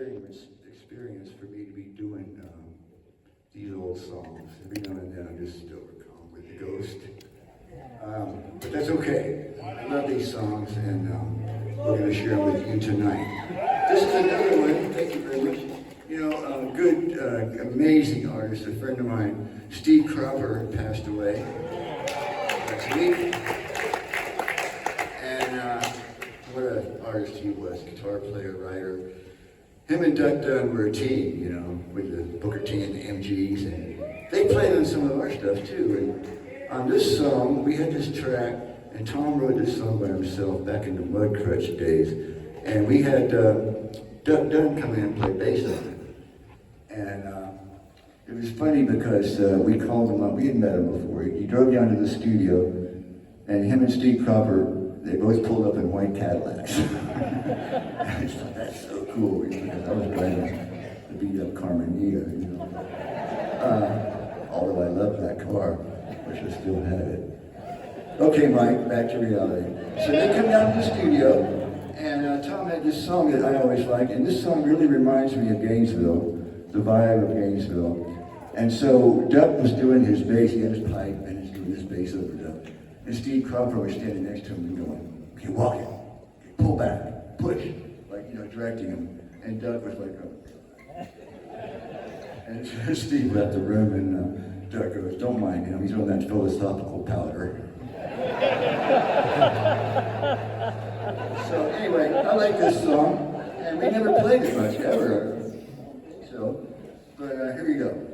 experience for me to be doing these old songs. Every now and then I'm just overcome with the ghost. But that's okay. I love these songs, and we're going to share them with you tonight. This is another one. Thank you very much. You know, good, amazing artist. A friend of mine, Steve Cropper, passed away last week. And what an artist he was, guitar player, writer. Him and Duck Dunn were a team, you know, with the Booker T and the MGs, and they played on some of our stuff too. And on this song, we had this track, and Tom wrote this song by himself back in the Mudcrutch days. And we had Duck Dunn come in and play bass on it. And it was funny because we called him up. We had met him before. He drove down to the studio, and him and Steve Cropper, they both pulled up in white Cadillacs. I just thought, that's so cool, because I was driving the beat-up Carmenita, you know. Although I loved that car, wish I still had it. Okay, Mike, back to reality. So they come down to the studio, and Tom had this song that I always liked, and this song really reminds me of Gainesville, the vibe of Gainesville. And so Duck was doing his bass, he had his pipe, and he's doing his bass over Duck. And Steve Cropper was standing next to him and going, okay, walk it, okay, pull back, push, like, you know, directing him. And Doug was like, oh. And Steve left the room, and Doug goes, don't mind him, he's on that philosophical powder. So anyway, I like this song, and we never played it much, ever. So, but here we go.